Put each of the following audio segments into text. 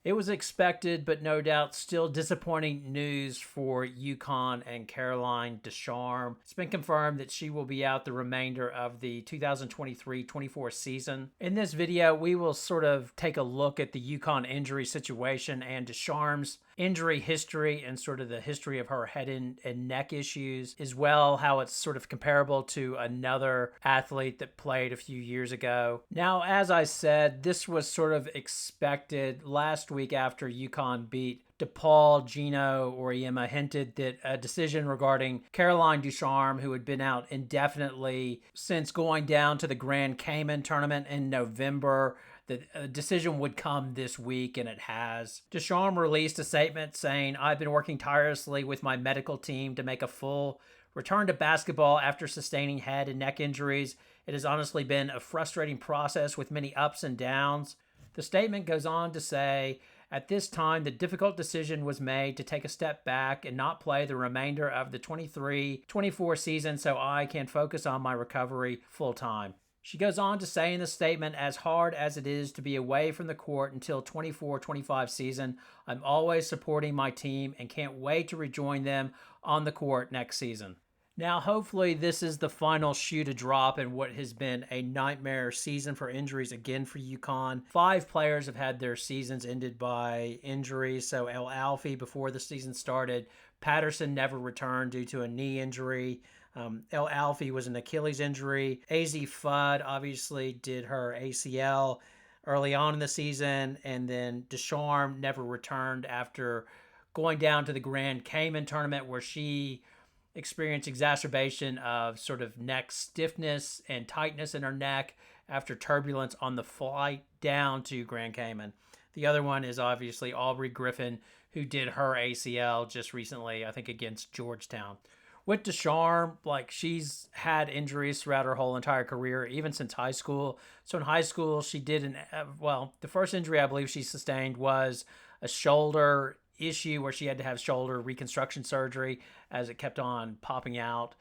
It was expected, but no doubt still disappointing news for Yukon and Caroline Ducharme. It's been confirmed that she will be out the remainder of the 2023-24 season. In this video, we will sort of take a look at the Yukon injury situation and Ducharme's injury history and sort of the history of her head and neck issues, as well how it's sort of comparable to another athlete that played a few years ago. Now, as I said, this was sort of expected. Last week after Yukon beat DePaul, Gino Auriemma hinted that a decision regarding Caroline Ducharme, who had been out indefinitely since going down to the Grand Cayman tournament in November, the decision would come this week, and it has. Ducharme released a statement saying, "I've been working tirelessly with my medical team to make a full return to basketball after sustaining head and neck injuries. It has honestly been a frustrating process with many ups and downs." The statement goes on to say, "At this time, the difficult decision was made to take a step back and not play the remainder of the 23-24 season so I can focus on my recovery full time." She goes on to say in the statement, "As hard as it is to be away from the court until 24-25 season, I'm always supporting my team and can't wait to rejoin them on the court next season." Now, hopefully this is the final shoe to drop in what has been a nightmare season for injuries again for Yukon. 5 players have had their seasons ended by injuries. So El Alfie, before the season started, Patterson never returned due to a knee injury. El Alfie was an Achilles injury. AZ Fudd obviously did her ACL early on in the season, and then Ducharme never returned after going down to the Grand Cayman tournament, where she experienced exacerbation of sort of neck stiffness and tightness in her neck after turbulence on the flight down to Grand Cayman. The other one is obviously Aubrey Griffin, who did her ACL just recently, I think against Georgetown. With Ducharme, like, she's had injuries throughout her whole entire career, even since high school. So in high school, she did the first injury I believe she sustained was a shoulder issue where she had to have shoulder reconstruction surgery as it kept on popping out.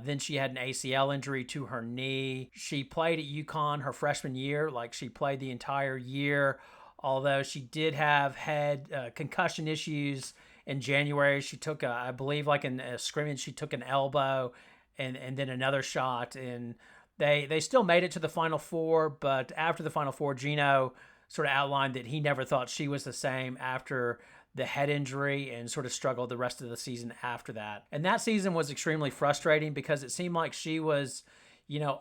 Then she had an ACL injury to her knee. She played at Yukon her freshman year, like she played the entire year, although she did have head concussion issues. In January, she took, I believe, like in a scrimmage, she took an elbow and then another shot. And they still made it to the Final Four, but after the Final Four, Gino sort of outlined that he never thought she was the same after the head injury and sort of struggled the rest of the season after that. And that season was extremely frustrating because it seemed like she was,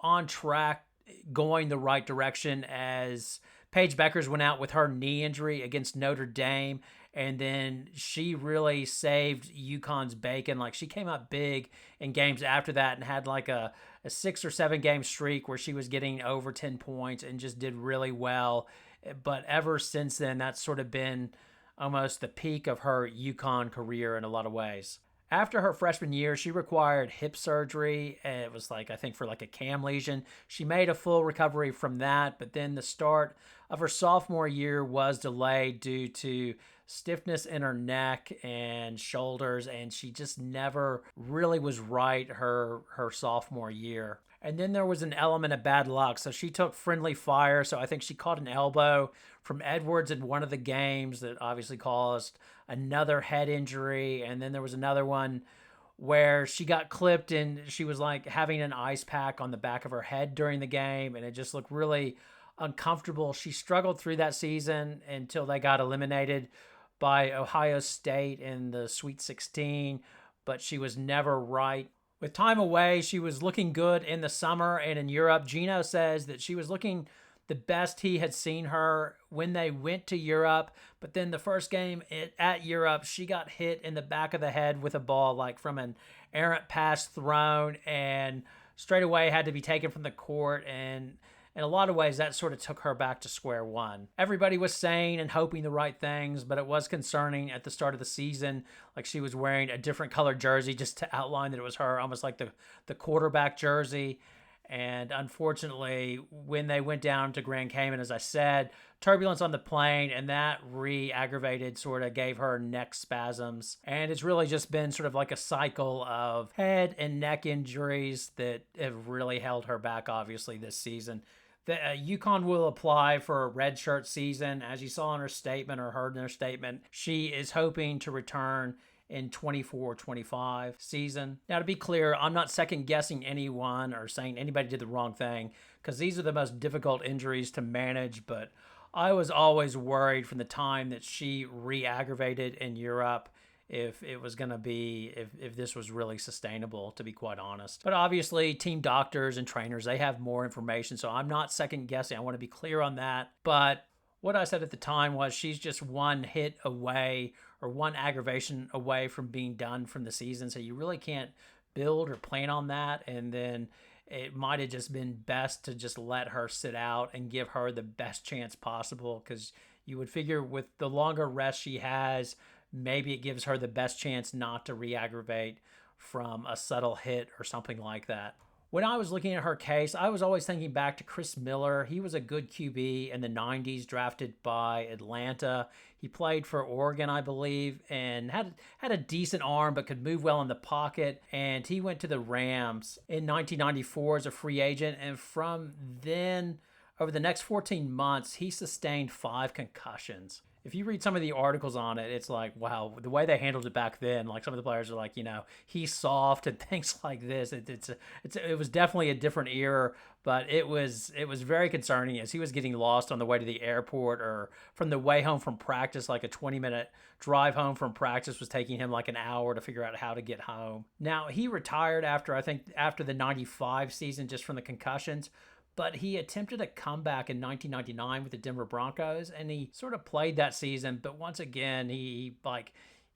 on track, going the right direction, as Paige Beckers went out with her knee injury against Notre Dame. And then she really saved UConn's bacon. Like, she came up big in games after that and had like a 6 or 7 game streak where she was getting over 10 points and just did really well. But ever since then, that's sort of been almost the peak of her Yukon career in a lot of ways. After her freshman year, she required hip surgery. It was like, I think, for like a cam lesion. She made a full recovery from that, but then the start of her sophomore year was delayed due to stiffness in her neck and shoulders, and she just never really was right her sophomore year. And then there was an element of bad luck. So she took friendly fire. So I think she caught an elbow from Edwards in one of the games that obviously caused another head injury. And then there was another one where she got clipped and she was like having an ice pack on the back of her head during the game. And it just looked really uncomfortable. She struggled through that season until they got eliminated by Ohio State in the Sweet 16. But she was never right. With time away, she was looking good in the summer and in Europe. Gino says that she was looking the best he had seen her when they went to Europe. But then the first game at Europe, she got hit in the back of the head with a ball, like from an errant pass thrown, and straight away had to be taken from the court. And in a lot of ways, that sort of took her back to square one. Everybody was saying and hoping the right things, but it was concerning at the start of the season. Like, she was wearing a different colored jersey just to outline that it was her, almost like the quarterback jersey. And unfortunately, when they went down to Grand Cayman, as I said, turbulence on the plane, and that re-aggravated, sort of gave her neck spasms. And it's really just been sort of like a cycle of head and neck injuries that have really held her back, obviously, this season. The Yukon will apply for a redshirt season. As you saw in her statement or heard in her statement, she is hoping to return in 24-25 season. Now, to be clear, I'm not second guessing anyone or saying anybody did the wrong thing, because these are the most difficult injuries to manage, but I was always worried from the time that she re-aggravated in Europe if it was going to be, if this was really sustainable, to be quite honest. But obviously, team doctors and trainers, they have more information, so I'm not second guessing. I want to be clear on that. But what I said at the time was she's just one hit away or one aggravation away from being done from the season, so you really can't build or plan on that. And then it might have just been best to just let her sit out and give her the best chance possible, because you would figure with the longer rest she has, maybe it gives her the best chance not to re-aggravate from a subtle hit or something like that. When I was looking at her case, I was always thinking back to Chris Miller. He was a good QB in the 90s, drafted by Atlanta. He played for Oregon, I believe, and had a decent arm but could move well in the pocket. And he went to the Rams in 1994 as a free agent. And from then, over the next 14 months, he sustained 5 concussions. If you read some of the articles on it, it's like, wow, the way they handled it back then, like some of the players are like, he's soft and things like this. It was definitely a different era, but it was very concerning as he was getting lost on the way to the airport or from the way home from practice. Like a 20-minute drive home from practice was taking him like an hour to figure out how to get home. Now, he retired after the 95 season just from the concussions. But he attempted a comeback in 1999 with the Denver Broncos, and he sort of played that season. But once again, he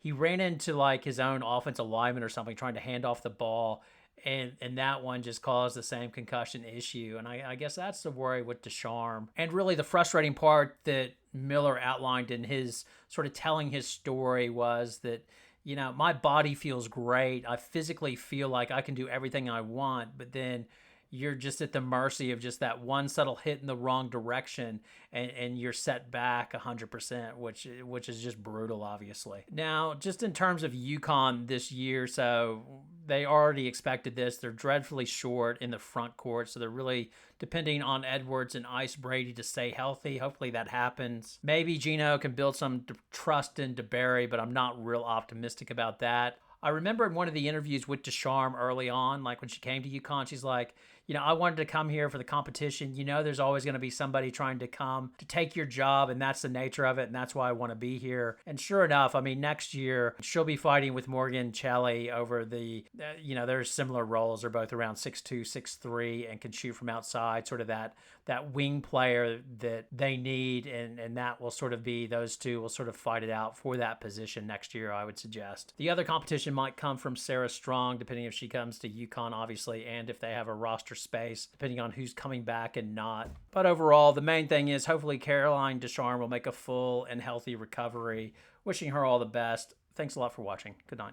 ran into like his own offensive lineman or something trying to hand off the ball, and that one just caused the same concussion issue. And I guess that's the worry with Ducharme. And really the frustrating part that Miller outlined in his sort of telling his story was that, my body feels great. I physically feel like I can do everything I want, but then you're just at the mercy of just that one subtle hit in the wrong direction, and you're set back 100%, which is just brutal, obviously. Now, just in terms of UConn this year, so they already expected this. They're dreadfully short in the front court, so they're really depending on Edwards and Ice Brady to stay healthy. Hopefully that happens. Maybe Gino can build some trust into Barry, but I'm not real optimistic about that. I remember in one of the interviews with Ducharme early on, like when she came to UConn, she's like, I wanted to come here for the competition. There's always going to be somebody trying to come to take your job, and that's the nature of it, and that's why I want to be here. And sure enough, next year, she'll be fighting with Morgan Shelley over there's similar roles. They're both around 6'2", 6'3", and can shoot from outside, sort of that wing player that they need, and that will sort of be, those two will sort of fight it out for that position next year, I would suggest. The other competition might come from Sarah Strong, depending if she comes to UConn, obviously, and if they have a roster space, depending on who's coming back and not. But overall, the main thing is hopefully Caroline Ducharme will make a full and healthy recovery. Wishing her all the best. Thanks a lot for watching. Good night.